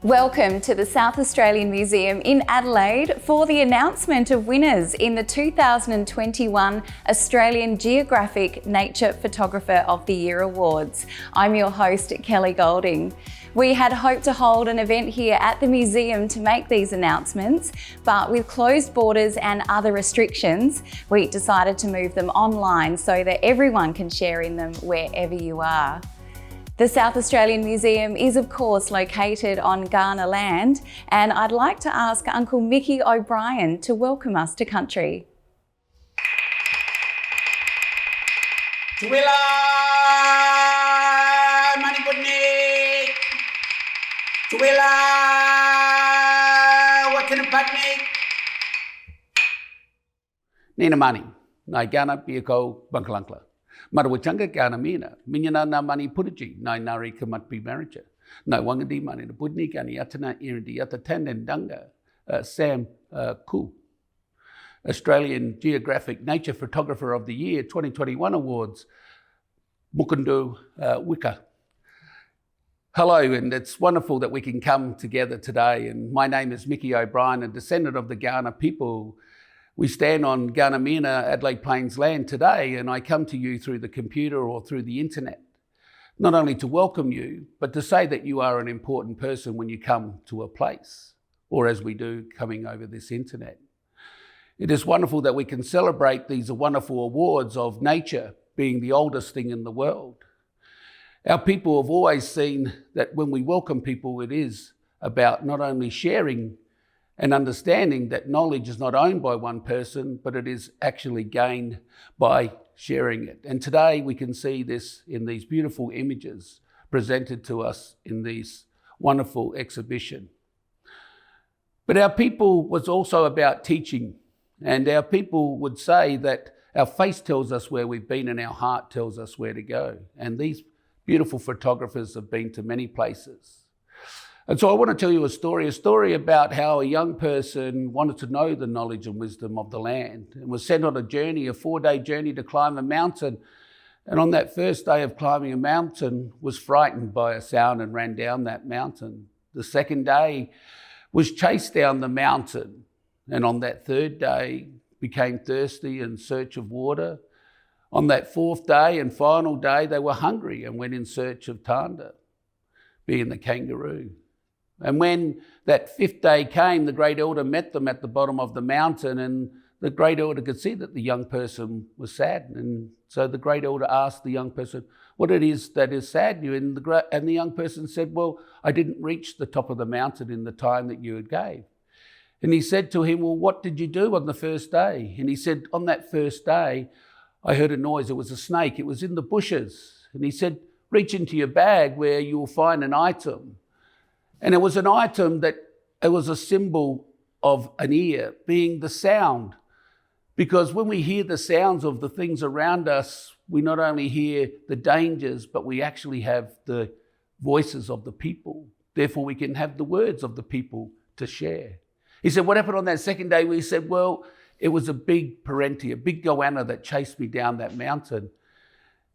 Welcome to the South Australian Museum in Adelaide for the announcement of winners in the 2021 Australian Geographic Nature Photographer of the Year Awards. I'm your host, Kelly Golding. We had hoped to hold an event here at the museum to make these announcements, but with closed borders and other restrictions, we decided to move them online so that everyone can share in them wherever you are. The South Australian Museum is of course located on Kaurna land, and I'd like to ask Uncle Mickey Obrien to welcome us to country. Tuwila Maniputnik Tuwila Wakinapatnik Nina Mani, Naigana Piako Bankalankla. Marawachanga Kaurna Mina, Minyana na mani Pudaji, Nai Nari Kamatpi Marriage, Nai Wangadi Mani, the Budnik and Yatana Irindi Yatatan Danga, Sam Ku. Australian Geographic Nature Photographer of the Year 2021 Awards, Mukundu Wika. Hello, and it's wonderful that we can come together today. And my name is Mickey Obrien, a descendant of the Kaurna people. We stand on Kaurna Mina, Adelaide Plains land today, and I come to you through the computer or through the internet, not only to welcome you, but to say that you are an important person when you come to a place, or as we do coming over this internet. It is wonderful that we can celebrate these wonderful awards of nature being the oldest thing in the world. Our people have always seen that when we welcome people, it is about not only sharing and understanding that knowledge is not owned by one person, but it is actually gained by sharing it. And today we can see this in these beautiful images presented to us in this wonderful exhibition. But our people was also about teaching, and our people would say that our face tells us where we've been and our heart tells us where to go. And these beautiful photographers have been to many places. And so I want to tell you a story about how a young person wanted to know the knowledge and wisdom of the land and was sent on a journey, a 4-day journey to climb a mountain. And on that first day of climbing a mountain was frightened by a sound and ran down that mountain. The second day was chased down the mountain. And on that third day became thirsty in search of water. On that fourth day and final day, they were hungry and went in search of Tanda, being the kangaroo. And when that fifth day came, the great elder met them at the bottom of the mountain, and the great elder could see that the young person was sad. And so the great elder asked the young person, what it is that is sad you? And the young person said, well, I didn't reach the top of the mountain in the time that you had gave. And he said to him, well, what did you do on the first day? And he said, on that first day, I heard a noise. It was a snake. It was in the bushes. And he said, reach into your bag where you will find an item. And it was an item that it was a symbol of an ear, being the sound. Because when we hear the sounds of the things around us, we not only hear the dangers, but we actually have the voices of the people. Therefore, we can have the words of the people to share. He said, what happened on that second day? We said, well, it was a big parenti, a big goanna that chased me down that mountain.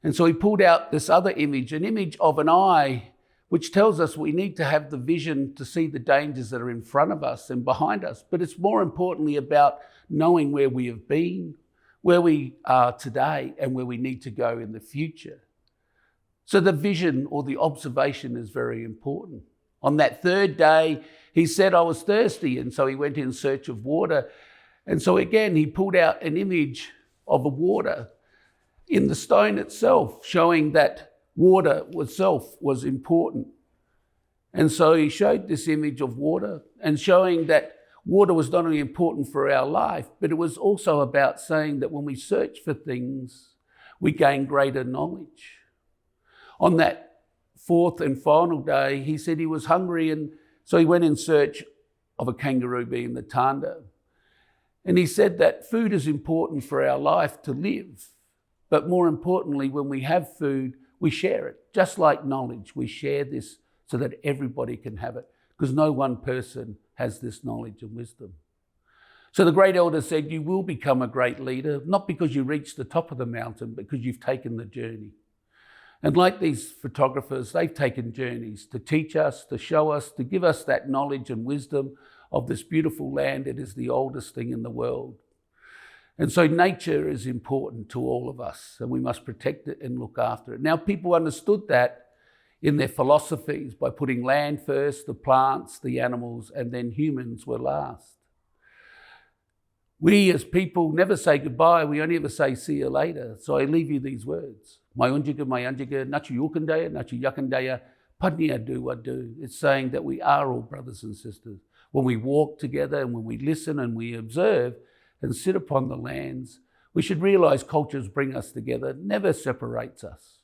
And so he pulled out this other image, an image of an eye, which tells us we need to have the vision to see the dangers that are in front of us and behind us. But it's more importantly about knowing where we have been, where we are today, and where we need to go in the future. So the vision or the observation is very important. On that third day, he said, I was thirsty, and so he went in search of water. And so again, he pulled out an image of a water in the stone itself, showing that water itself was important. And so he showed this image of water and showing that water was not only important for our life, but it was also about saying that when we search for things, we gain greater knowledge. On that fourth and final day, he said he was hungry, and so he went in search of a kangaroo, being the Tanda. And he said that food is important for our life to live, but more importantly, when we have food, we share it. Just like knowledge, we share this so that everybody can have it, because no one person has this knowledge and wisdom. So the great elder said, you will become a great leader, not because you reached the top of the mountain, but because you've taken the journey. And like these photographers, they've taken journeys to teach us, to show us, to give us that knowledge and wisdom of this beautiful land. It is the oldest thing in the world. And so nature is important to all of us, and we must protect it and look after it. Now, people understood that in their philosophies by putting land first, the plants, the animals, and then humans were last. We as people never say goodbye, we only ever say see you later. So I leave you these words. Mai unjiga, nachu yukandaya, nachu yakandaya, padnia do what do. It's saying that we are all brothers and sisters. When we walk together and when we listen and we observe and sit upon the lands, we should realise cultures bring us together, never separates us.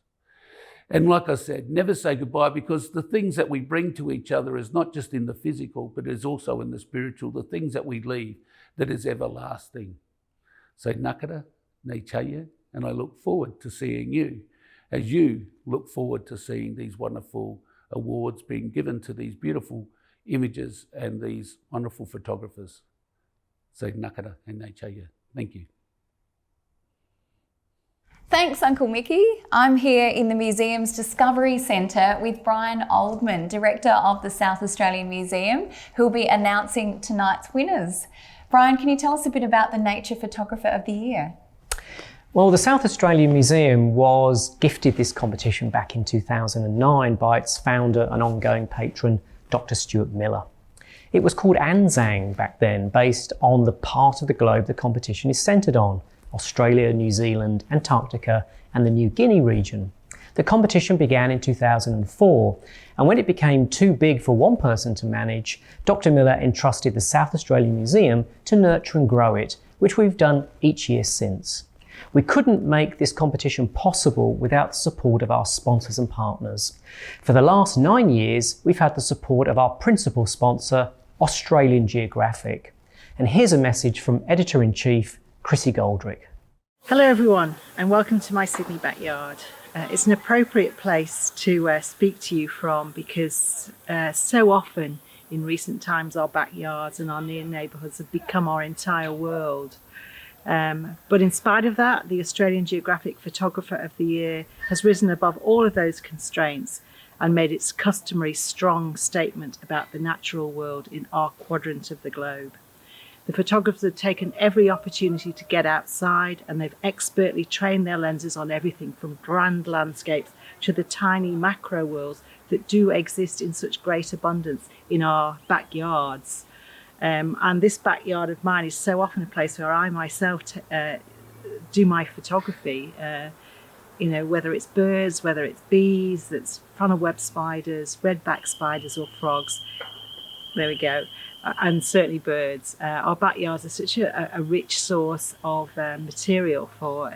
And like I said, never say goodbye, because the things that we bring to each other is not just in the physical, but is also in the spiritual, the things that we leave that is everlasting. So nakara, nei chaya, and I look forward to seeing you as you look forward to seeing these wonderful awards being given to these beautiful images and these wonderful photographers. So nakara and nei chaya. Thank you. Thanks, Uncle Mickey. I'm here in the museum's Discovery Centre with Brian Oldman, Director of the South Australian Museum, who will be announcing tonight's winners. Brian, can you tell us a bit about the Nature Photographer of the Year? Well, the South Australian Museum was gifted this competition back in 2009 by its founder and ongoing patron, Dr. Stuart Miller. It was called ANZANG back then, based on the part of the globe the competition is centred on: Australia, New Zealand, Antarctica and the New Guinea region. The competition began in 2004, and when it became too big for one person to manage, Dr. Miller entrusted the South Australian Museum to nurture and grow it, which we've done each year since. We couldn't make this competition possible without the support of our sponsors and partners. For the last 9 years, we've had the support of our principal sponsor, Australian Geographic. And here's a message from Editor-in-Chief, Chrissy Goldrick. Hello everyone, and welcome to my Sydney backyard. It's an appropriate place to speak to you from, because so often in recent times our backyards and our near neighbourhoods have become our entire world. But in spite of that, the Australian Geographic Photographer of the Year has risen above all of those constraints and made its customary strong statement about the natural world in our quadrant of the globe. The photographers have taken every opportunity to get outside, and they've expertly trained their lenses on everything from grand landscapes to the tiny macro worlds that do exist in such great abundance in our backyards. And this backyard of mine is so often a place where I myself do my photography, whether it's birds, whether it's bees, that's funnel web spiders, redback spiders or frogs. There we go. And certainly birds. Our backyards are such a rich source of material for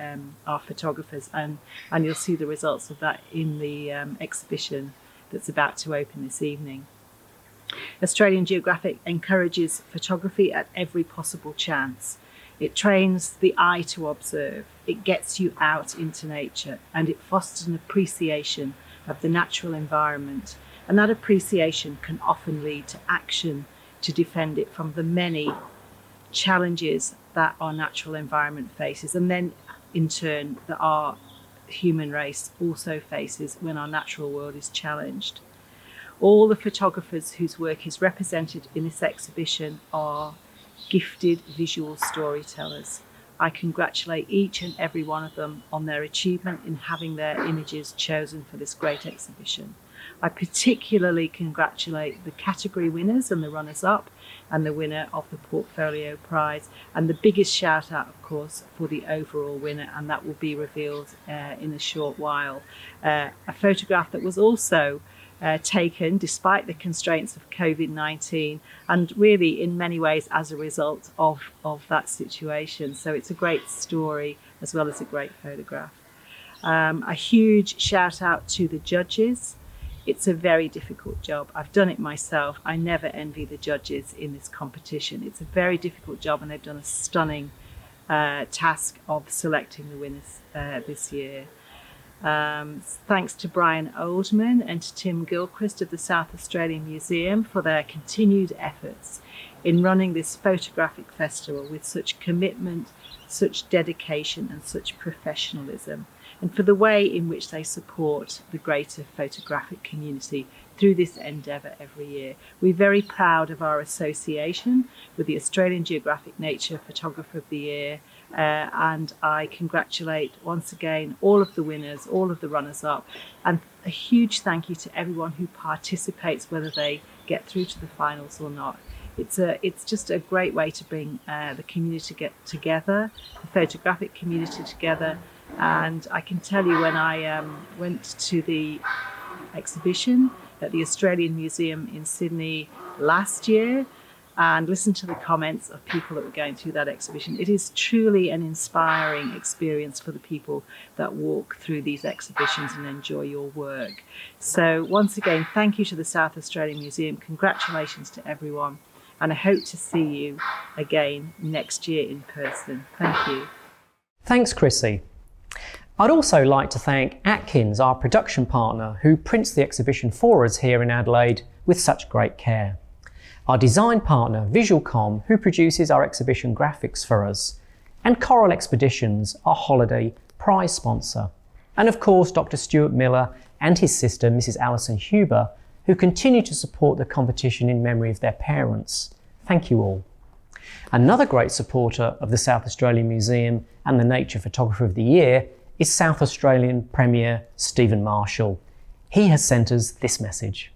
our photographers, and you'll see the results of that in the exhibition that's about to open this evening. Australian Geographic encourages photography at every possible chance. It trains the eye to observe, it gets you out into nature, and it fosters an appreciation of the natural environment. And that appreciation can often lead to action to defend it from the many challenges that our natural environment faces, and then in turn that our human race also faces when our natural world is challenged. All the photographers whose work is represented in this exhibition are gifted visual storytellers. I congratulate each and every one of them on their achievement in having their images chosen for this great exhibition. I particularly congratulate the category winners and the runners-up and the winner of the Portfolio Prize, and the biggest shout out, of course, for the overall winner, and that will be revealed in a short while. A photograph that was also taken despite the constraints of COVID-19, and really in many ways as a result of that situation. So it's a great story as well as a great photograph. A huge shout out to the judges. It's a very difficult job. I've done it myself. I never envy the judges in this competition. It's a very difficult job, and they've done a stunning task of selecting the winners this year. Thanks to Brian Oldman and to Tim Gilchrist of the South Australian Museum for their continued efforts in running this photographic festival with such commitment, such dedication and such professionalism. and for the way in which they support the greater photographic community through this endeavour every year. We're very proud of our association with the Australian Geographic Nature Photographer of the Year, and I congratulate once again all of the winners, all of the runners-up, and a huge thank you to everyone who participates, whether they get through to the finals or not. It's just a great way to bring the community together, the photographic community together. And I can tell you, when I went to the exhibition at the Australian Museum in Sydney last year and listened to the comments of people that were going through that exhibition, it is truly an inspiring experience for the people that walk through these exhibitions and enjoy your work. So once again, thank you to the South Australian Museum. Congratulations to everyone. And I hope to see you again next year in person. Thank you. Thanks, Chrissy. I'd also like to thank Atkins, our production partner, who prints the exhibition for us here in Adelaide with such great care. Our design partner, Visualcom, who produces our exhibition graphics for us. And Coral Expeditions, our holiday prize sponsor. And of course, Dr. Stuart Miller and his sister, Mrs. Alison Huber, who continue to support the competition in memory of their parents. Thank you all. Another great supporter of the South Australian Museum and the Nature Photographer of the Year is South Australian Premier Stephen Marshall. He has sent us this message.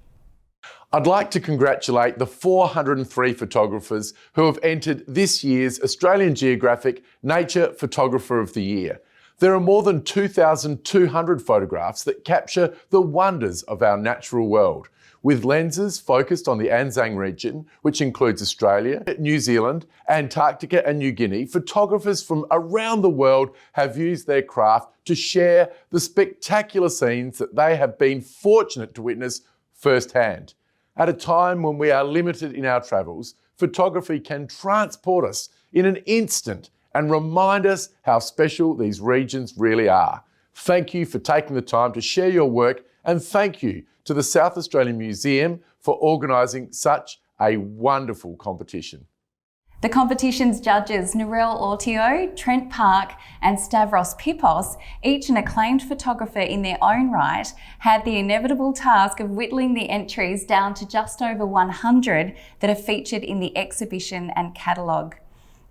I'd like to congratulate the 403 photographers who have entered this year's Australian Geographic Nature Photographer of the Year. There are more than 2,200 photographs that capture the wonders of our natural world, with lenses focused on the Anzac region, which includes Australia, New Zealand, Antarctica and New Guinea. Photographers from around the world have used their craft to share the spectacular scenes that they have been fortunate to witness firsthand. At a time when we are limited in our travels, photography can transport us in an instant and remind us how special these regions really are. Thank you for taking the time to share your work, and thank you to the South Australian Museum for organising such a wonderful competition. The competition's judges, Narelle Ortio, Trent Park and Stavros Pipos, each an acclaimed photographer in their own right, had the inevitable task of whittling the entries down to just over 100 that are featured in the exhibition and catalogue.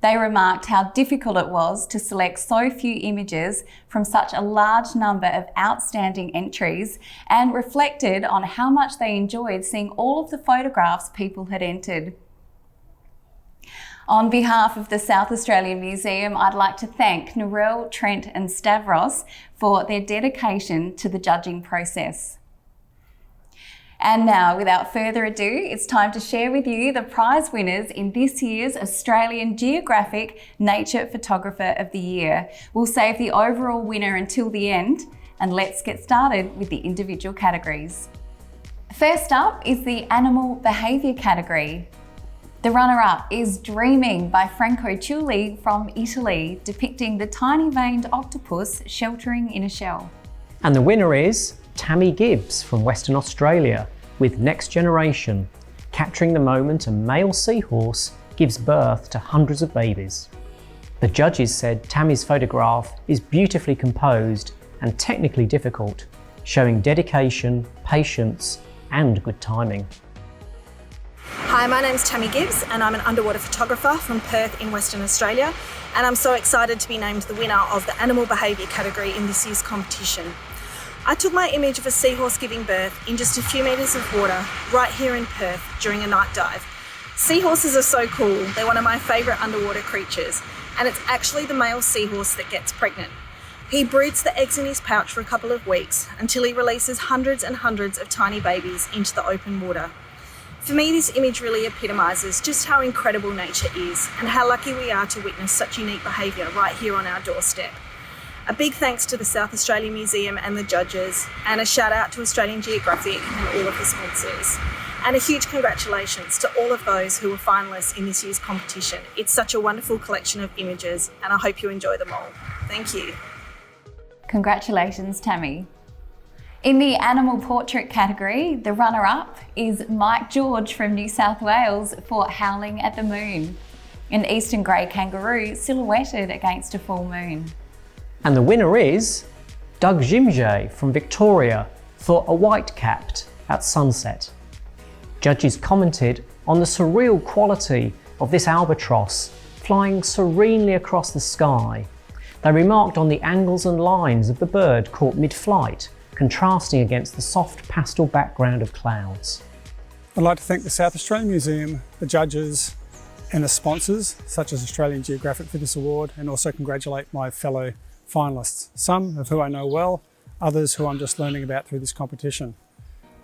They remarked how difficult it was to select so few images from such a large number of outstanding entries, and reflected on how much they enjoyed seeing all of the photographs people had entered. On behalf of the South Australian Museum, I'd like to thank Narelle, Trent and Stavros for their dedication to the judging process. And now, without further ado, it's time to share with you the prize winners in this year's Australian Geographic Nature Photographer of the Year. We'll save the overall winner until the end, and let's get started with the individual categories. First up is the Animal Behaviour category. The runner-up is Dreaming by Franco Ciulli from Italy, depicting the tiny veined octopus sheltering in a shell. And the winner is Tammy Gibbs from Western Australia with Next Generation, capturing the moment a male seahorse gives birth to hundreds of babies. The judges said Tammy's photograph is beautifully composed and technically difficult, showing dedication, patience and good timing. Hi, my name's Tammy Gibbs and I'm an underwater photographer from Perth in Western Australia, and I'm so excited to be named the winner of the Animal Behaviour category in this year's competition. I took my image of a seahorse giving birth in just a few metres of water right here in Perth during a night dive. Seahorses are so cool, they're one of my favourite underwater creatures, and it's actually the male seahorse that gets pregnant. He broods the eggs in his pouch for a couple of weeks until he releases hundreds and hundreds of tiny babies into the open water. For me, this image really epitomises just how incredible nature is and how lucky we are to witness such unique behaviour right here on our doorstep. A big thanks to the South Australian Museum and the judges, and a shout out to Australian Geographic and all of the sponsors. And a huge congratulations to all of those who were finalists in this year's competition. It's such a wonderful collection of images, and I hope you enjoy them all. Thank you. Congratulations, Tammy. In the Animal Portrait category, the runner-up is Mike George from New South Wales for Howling at the Moon, an eastern grey kangaroo silhouetted against a full moon. And the winner is Doug Jimje from Victoria for a white-capped at sunset. Judges commented on the surreal quality of this albatross flying serenely across the sky. They remarked on the angles and lines of the bird caught mid-flight, contrasting against the soft pastel background of clouds. I'd like to thank the South Australian Museum, the judges and the sponsors such as Australian Geographic for this award, and also congratulate my fellow finalists, some of who I know well, others who I'm just learning about through this competition.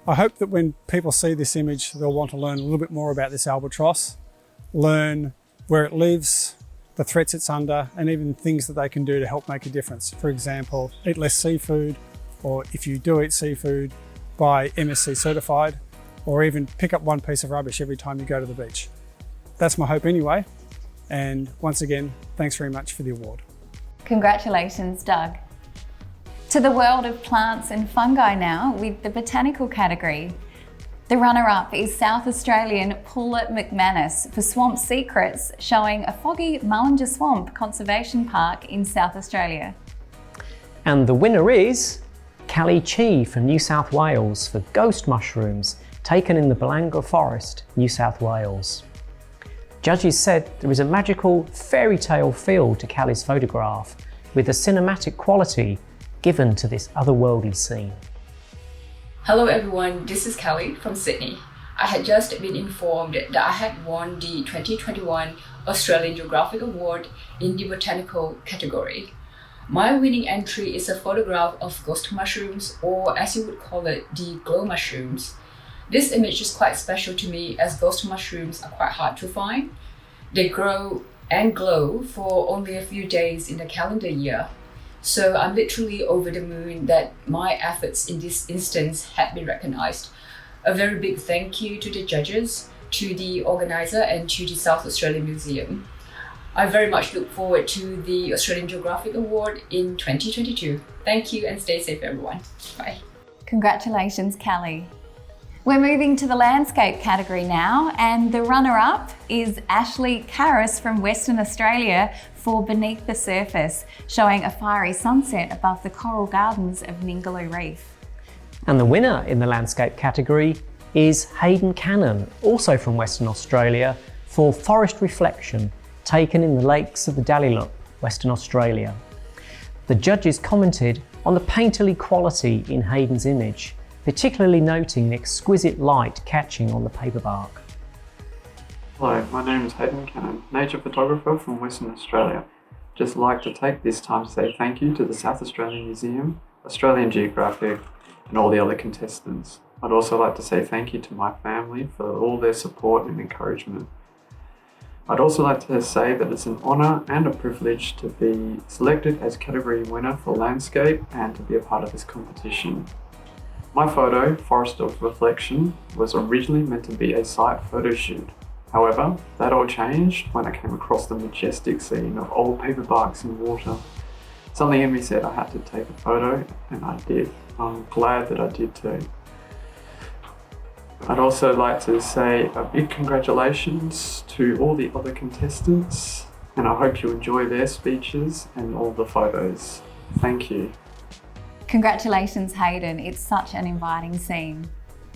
I hope that when people see this image, they'll want to learn a little bit more about this albatross, learn where it lives, the threats it's under, and even things that they can do to help make a difference. For example, eat less seafood, or if you do eat seafood, buy MSC certified, or even pick up one piece of rubbish every time you go to the beach. That's my hope anyway. And once again, thanks very much for the award. Congratulations, Doug. To the world of plants and fungi now with the botanical category. The runner-up is South Australian Paulette McManus for Swamp Secrets, showing a foggy Mullinger Swamp Conservation Park in South Australia. And the winner is Cali Chi from New South Wales for Ghost Mushrooms, taken in the Balanga Forest, New South Wales. Judges said there is a magical fairy tale feel to Callie's photograph, with a cinematic quality given to this otherworldly scene. Hello everyone, this is Callie from Sydney. I had just been informed that I had won the 2021 Australian Geographic Award in the botanical category. My winning entry is a photograph of ghost mushrooms, or as you would call it, the glow mushrooms. This image is quite special to me as ghost mushrooms are quite hard to find. They grow and glow for only a few days in the calendar year. So I'm literally over the moon that my efforts in this instance had been recognized. A very big thank you to the judges, to the organizer, and to the South Australian Museum. I very much look forward to the Australian Geographic Award in 2022. Thank you and stay safe everyone. Bye. Congratulations, Callie. We're moving to the landscape category now, and the runner-up is Ashley Karras from Western Australia for Beneath the Surface, showing a fiery sunset above the coral gardens of Ningaloo Reef. And the winner in the landscape category is Hayden Cannon, also from Western Australia, for Forest Reflection, taken in the lakes of the Dallyloop, Western Australia. The judges commented on the painterly quality in Hayden's image, particularly noting the exquisite light catching on the paperbark. Hello, my name is Hayden Cannon, nature photographer from Western Australia. Just like to take this time to say thank you to the South Australian Museum, Australian Geographic, and all the other contestants. I'd also like to say thank you to my family for all their support and encouragement. I'd also like to say that it's an honour and a privilege to be selected as category winner for landscape and to be a part of this competition. My photo, Forest of Reflection, was originally meant to be a site photo shoot. However, that all changed when I came across the majestic scene of old paperbarks in water. Something in me said I had to take a photo, and I did. I'm glad that I did too. I'd also like to say a big congratulations to all the other contestants, and I hope you enjoy their speeches and all the photos. Thank you. Congratulations, Hayden. It's such an inviting scene.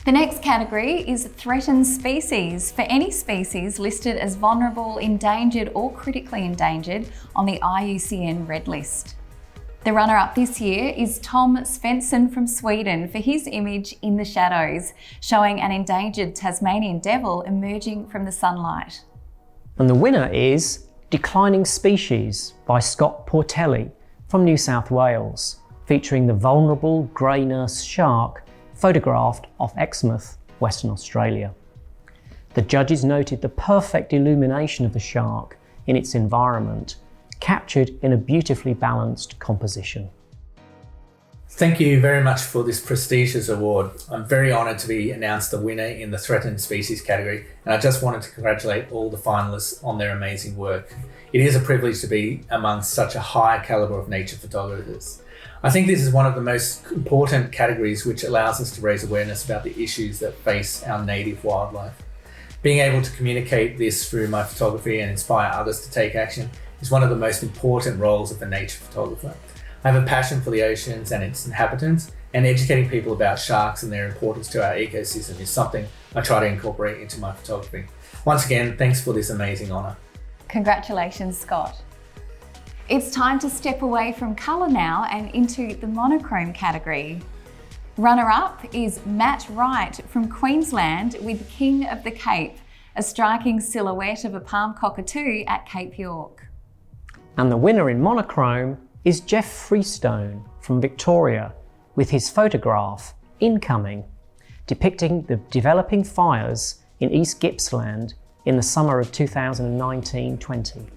The next category is threatened species, for any species listed as vulnerable, endangered or critically endangered on the IUCN Red List. The runner-up this year is Tom Svensson from Sweden for his image In the Shadows, showing an endangered Tasmanian devil emerging from the sunlight. And the winner is Declining Species by Scott Portelli from New South Wales, featuring the vulnerable grey nurse shark photographed off Exmouth, Western Australia. The judges noted the perfect illumination of the shark in its environment, captured in a beautifully balanced composition. Thank you very much for this prestigious award. I'm very honoured to be announced the winner in the threatened species category, and I just wanted to congratulate all the finalists on their amazing work. It is a privilege to be amongst such a high calibre of nature photographers. I think this is one of the most important categories which allows us to raise awareness about the issues that face our native wildlife. Being able to communicate this through my photography and inspire others to take action is one of the most important roles of a nature photographer. I have a passion for the oceans and its inhabitants, and educating people about sharks and their importance to our ecosystem is something I try to incorporate into my photography. Once again, thanks for this amazing honour. Congratulations, Scott. It's time to step away from colour now and into the monochrome category. Runner-up is Matt Wright from Queensland with King of the Cape, a striking silhouette of a palm cockatoo at Cape York. And the winner in monochrome is Jeff Freestone from Victoria with his photograph, Incoming, depicting the developing fires in East Gippsland in the summer of 2019-20.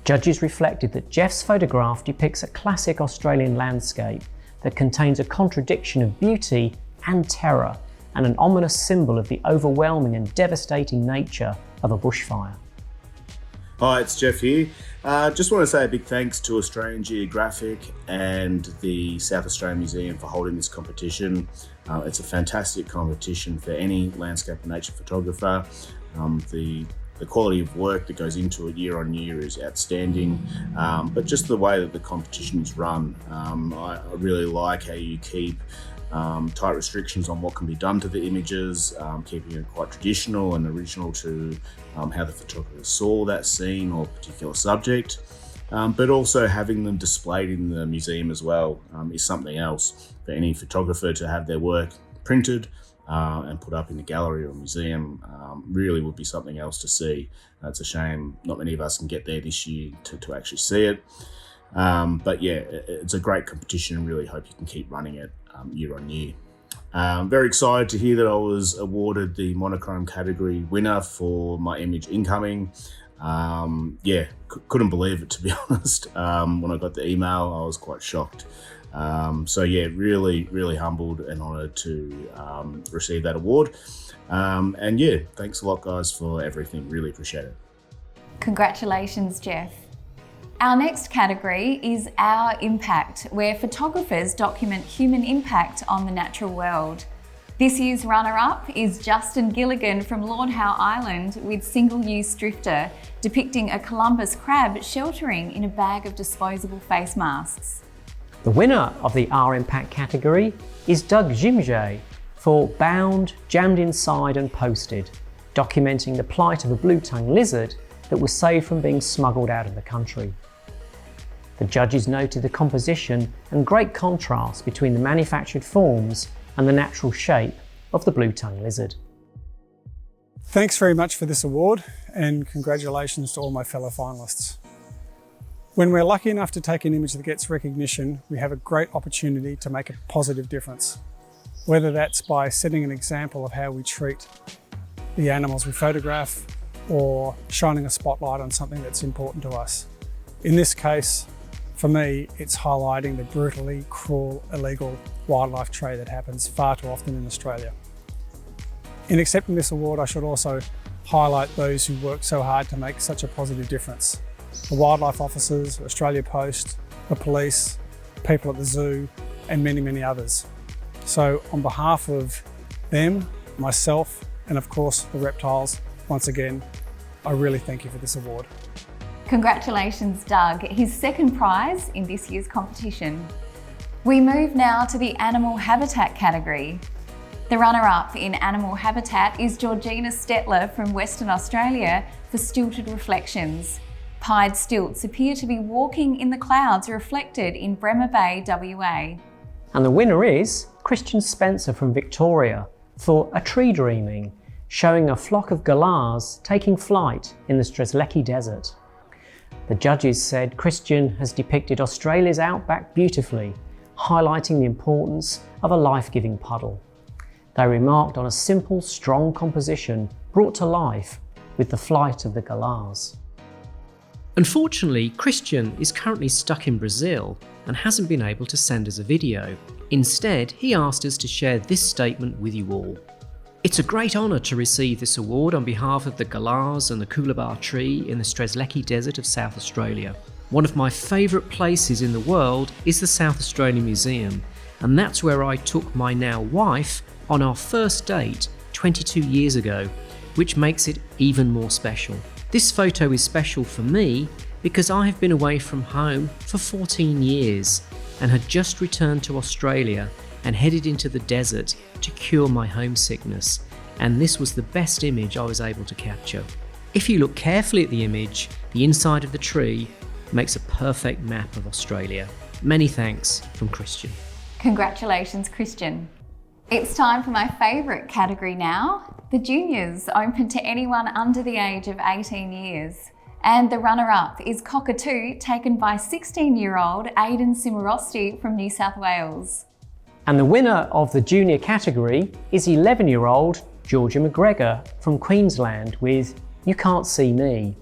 Judges reflected that Jeff's photograph depicts a classic Australian landscape that contains a contradiction of beauty and terror and an ominous symbol of the overwhelming and devastating nature of a bushfire. Hi, it's Jeff here. Just want to say a big thanks to Australian Geographic and the South Australian Museum for holding this competition. It's a fantastic competition for any landscape and nature photographer. The quality of work that goes into it year on year is outstanding, but just the way that the competition is run, I really like how you keep tight restrictions on what can be done to the images, keeping it quite traditional and original to how the photographer saw that scene or particular subject, but also having them displayed in the museum as well is something else. For any photographer to have their work printed and put up in a gallery or museum really would be something else to see. It's a shame not many of us can get there this year to actually see it. But yeah, it's a great competition and really hope you can keep running it year on year. Very excited to hear that I was awarded the monochrome category winner for my image Incoming. Yeah, couldn't believe it, to be honest. When I got the email, I was quite shocked. So yeah, really humbled and honoured to receive that award. And yeah, thanks a lot guys for everything, really appreciate it. Congratulations, Jeff. Our next category is Our Impact, where photographers document human impact on the natural world. This year's runner-up is Justin Gilligan from Lord Howe Island with Single-Use Drifter, depicting a Columbus crab sheltering in a bag of disposable face masks. The winner of the Our Impact category is Doug Jimje for Bound, Jammed Inside and Posted, documenting the plight of a blue-tongued lizard that was saved from being smuggled out of the country. The judges noted the composition and great contrast between the manufactured forms and the natural shape of the blue-tongued lizard. Thanks very much for this award and congratulations to all my fellow finalists. When we're lucky enough to take an image that gets recognition, we have a great opportunity to make a positive difference. Whether that's by setting an example of how we treat the animals we photograph or shining a spotlight on something that's important to us. In this case, for me, it's highlighting the brutally cruel, illegal wildlife trade that happens far too often in Australia. In accepting this award, I should also highlight those who work so hard to make such a positive difference. The wildlife officers, Australia Post, the police, people at the zoo, and many others. So on behalf of them, myself, and of course the reptiles, once again, I really thank you for this award. Congratulations, Doug, his second prize in this year's competition. We move now to the Animal Habitat category. The runner-up in Animal Habitat is Georgina Stetler from Western Australia for Stilted Reflections. Pied stilts appear to be walking in the clouds reflected in Bremer Bay, WA. And the winner is Christian Spencer from Victoria for A Tree Dreaming, showing a flock of galahs taking flight in the Strzelecki Desert. The judges said Christian has depicted Australia's outback beautifully, highlighting the importance of a life-giving puddle. They remarked on a simple, strong composition brought to life with the flight of the galahs. Unfortunately, Christian is currently stuck in Brazil and hasn't been able to send us a video. Instead, he asked us to share this statement with you all. It's a great honour to receive this award on behalf of the galahs and the coolabah tree in the Strzelecki Desert of South Australia. One of my favourite places in the world is the South Australian Museum, and that's where I took my now wife on our first date 22 years ago, which makes it even more special. This photo is special for me because I have been away from home for 14 years and had just returned to Australia and headed into the desert to cure my homesickness, and this was the best image I was able to capture. If you look carefully at the image, the inside of the tree makes a perfect map of Australia. Many thanks from Christian. Congratulations, Christian. It's time for my favourite category now, the juniors, open to anyone under the age of 18 years. And the runner-up is Cockatoo, taken by 16-year-old Hayden from New South Wales. And the winner of the junior category is 11-year-old Georgia McGregor from Queensland with You Can't See Me,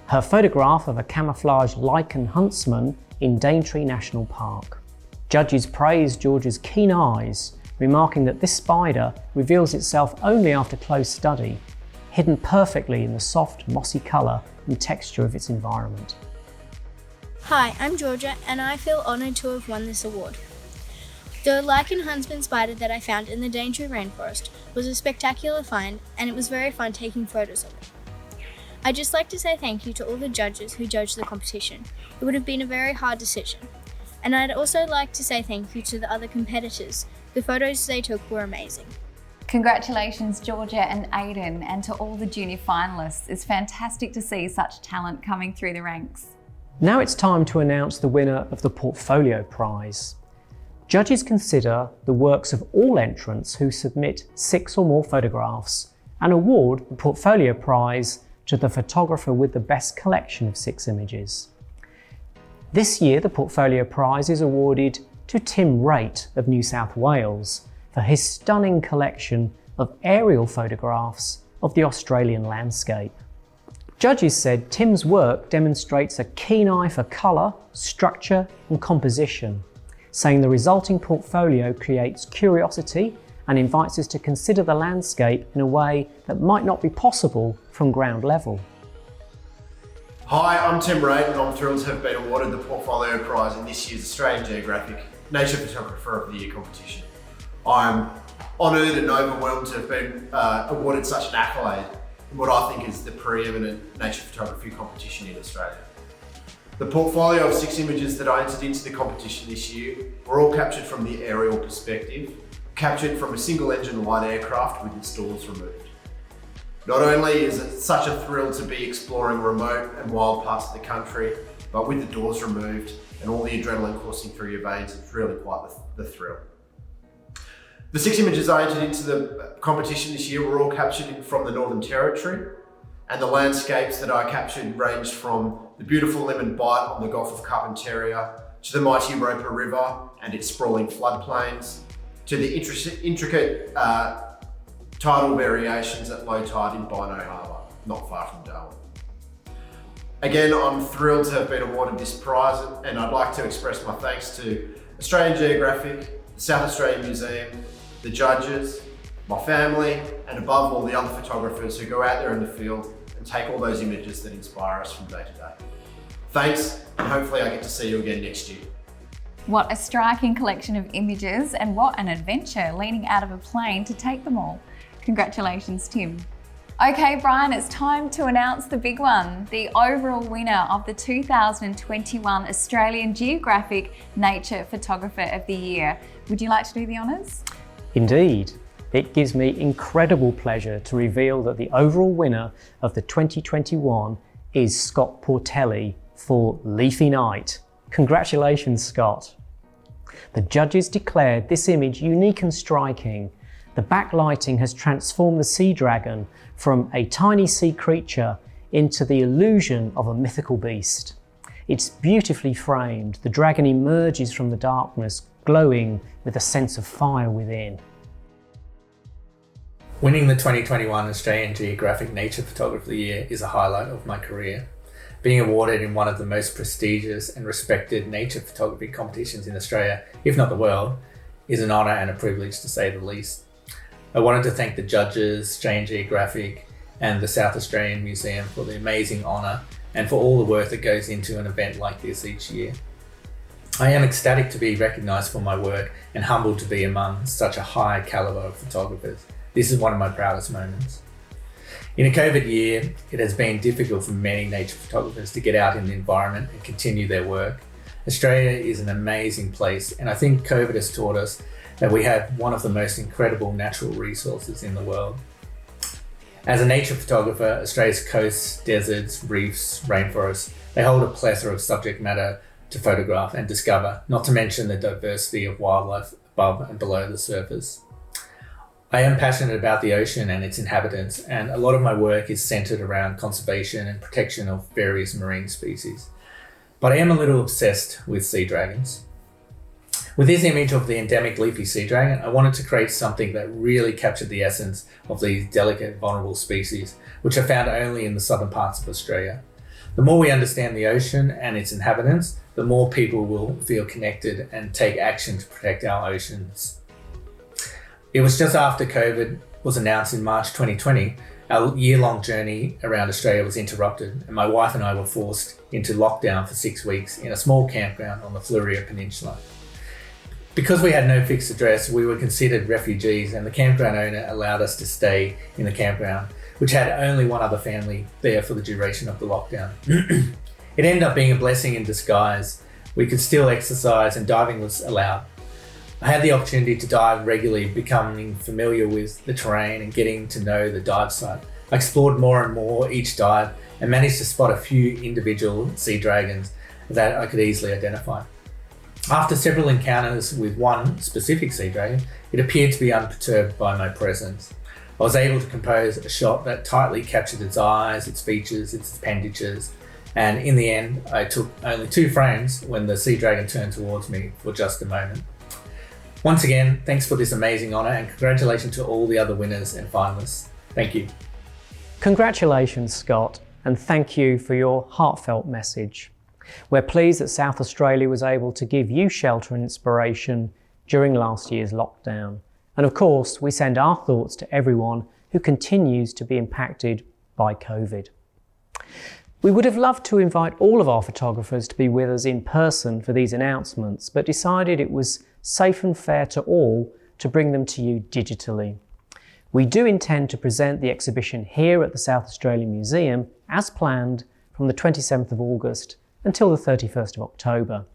her photograph of a camouflage lichen huntsman in Daintree National Park. Judges praised Georgia's keen eyes, remarking that this spider reveals itself only after close study, hidden perfectly in the soft, mossy colour and texture of its environment. Hi, I'm Georgia and I feel honoured to have won this award. The lichen huntsman spider that I found in the Daintree rainforest was a spectacular find, and it was very fun taking photos of it. I'd just like to say thank you to all the judges who judged the competition. It would have been a very hard decision. And I'd also like to say thank you to the other competitors. The photos they took were amazing. Congratulations, Georgia and Hayden, and to all the junior finalists. It's fantastic to see such talent coming through the ranks. Now it's time to announce the winner of the Portfolio Prize. Judges consider the works of all entrants who submit 6 or more photographs and award the Portfolio Prize to the photographer with the best collection of 6 images. This year, the Portfolio Prize is awarded to Tim Raitt of New South Wales for his stunning collection of aerial photographs of the Australian landscape. Judges said Tim's work demonstrates a keen eye for colour, structure and composition, saying the resulting portfolio creates curiosity and invites us to consider the landscape in a way that might not be possible from ground level. Hi, I'm Tim Raitt and I'm thrilled to have been awarded the Portfolio Prize in this year's Australian Geographic Nature Photographer of the Year competition. I'm honoured and overwhelmed to have been awarded such an accolade in what I think is the preeminent nature photography competition in Australia. The portfolio of 6 images that I entered into the competition this year were all captured from the aerial perspective, captured from a single engine light aircraft with its doors removed. Not only is it such a thrill to be exploring remote and wild parts of the country, but with the doors removed and all the adrenaline coursing through your veins, it's really quite the thrill. The 6 images I entered into the competition this year were all captured from the Northern Territory, and the landscapes that I captured ranged from the beautiful Lemon Bight on the Gulf of Carpentaria to the mighty Roper River and its sprawling floodplains, to the intricate tidal variations at low tide in Bynoe Harbour, not far from Darwin. Again, I'm thrilled to have been awarded this prize, and I'd like to express my thanks to Australian Geographic, the South Australian Museum, the judges, my family, and above all the other photographers who go out there in the field and take all those images that inspire us from day to day. Thanks, and hopefully I get to see you again next year. What a striking collection of images, and what an adventure leaning out of a plane to take them all. Congratulations, Tim. Okay, Brian, it's time to announce the big one, the overall winner of the 2021 Australian Geographic Nature Photographer of the Year. Would you like to do the honours? Indeed. It gives me incredible pleasure to reveal that the overall winner of the 2021 is Scott Portelli for Leafy Night. Congratulations, Scott. The judges declared this image unique and striking. The backlighting has transformed the sea dragon from a tiny sea creature into the illusion of a mythical beast. It's beautifully framed. The dragon emerges from the darkness, glowing with a sense of fire within. Winning the 2021 Australian Geographic Nature Photographer of the Year is a highlight of my career. Being awarded in one of the most prestigious and respected nature photography competitions in Australia, if not the world, is an honour and a privilege to say the least. I wanted to thank the judges, Australian Geographic and the South Australian Museum for the amazing honour and for all the work that goes into an event like this each year. I am ecstatic to be recognised for my work and humbled to be among such a high calibre of photographers. This is one of my proudest moments. In a COVID year, it has been difficult for many nature photographers to get out in the environment and continue their work. Australia is an amazing place, and I think COVID has taught us that we have one of the most incredible natural resources in the world. As a nature photographer, Australia's coasts, deserts, reefs, rainforests, they hold a plethora of subject matter to photograph and discover, not to mention the diversity of wildlife above and below the surface. I am passionate about the ocean and its inhabitants, and a lot of my work is centred around conservation and protection of various marine species. But I am a little obsessed with sea dragons. With this image of the endemic leafy sea dragon, I wanted to create something that really captured the essence of these delicate, vulnerable species, which are found only in the southern parts of Australia. The more we understand the ocean and its inhabitants, the more people will feel connected and take action to protect our oceans. It was just after COVID was announced in March 2020, our year-long journey around Australia was interrupted, and my wife and I were forced into lockdown for 6 weeks in a small campground on the Fleurieu Peninsula. Because we had no fixed address, we were considered refugees, and the campground owner allowed us to stay in the campground, which had only one other family there for the duration of the lockdown. It ended up being a blessing in disguise. We could still exercise and diving was allowed. I had the opportunity to dive regularly, becoming familiar with the terrain and getting to know the dive site. I explored more and more each dive and managed to spot a few individual sea dragons that I could easily identify. After several encounters with one specific sea dragon, it appeared to be unperturbed by my presence. I was able to compose a shot that tightly captured its eyes, its features, its appendages, and in the end, I took only 2 frames when the sea dragon turned towards me for just a moment. Once again, thanks for this amazing honour and congratulations to all the other winners and finalists. Thank you. Congratulations, Scott, and thank you for your heartfelt message. We're pleased that South Australia was able to give you shelter and inspiration during last year's lockdown. And of course, we send our thoughts to everyone who continues to be impacted by COVID. We would have loved to invite all of our photographers to be with us in person for these announcements, but decided it was safe and fair to all to bring them to you digitally. We do intend to present the exhibition here at the South Australian Museum as planned from the 27th of August until the 31st of October.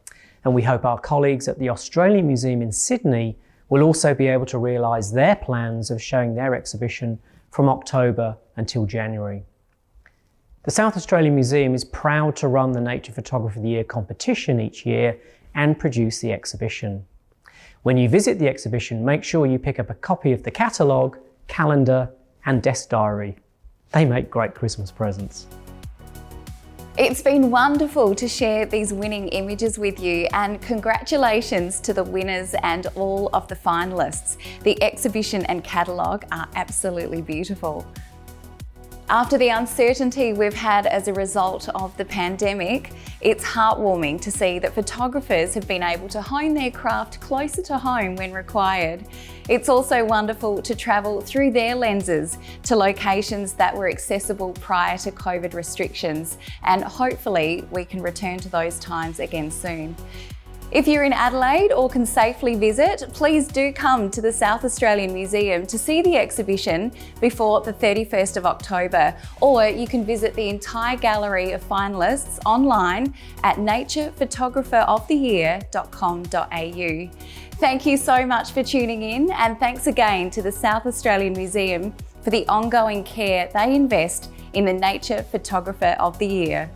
And we hope our colleagues at the Australian Museum in Sydney will also be able to realise their plans of showing their exhibition from October until January. The South Australian Museum is proud to run the Nature Photographer of the Year competition each year and produce the exhibition. When you visit the exhibition, make sure you pick up a copy of the catalogue, calendar and desk diary. They make great Christmas presents. It's been wonderful to share these winning images with you, and congratulations to the winners and all of the finalists. The exhibition and catalogue are absolutely beautiful. After the uncertainty we've had as a result of the pandemic, it's heartwarming to see that photographers have been able to hone their craft closer to home when required. It's also wonderful to travel through their lenses to locations that were accessible prior to COVID restrictions, and hopefully we can return to those times again soon. If you're in Adelaide or can safely visit, please do come to the South Australian Museum to see the exhibition before the 31st of October, or you can visit the entire gallery of finalists online at naturephotographeroftheyear.com.au. Thank you so much for tuning in, and thanks again to the South Australian Museum for the ongoing care they invest in the Nature Photographer of the Year.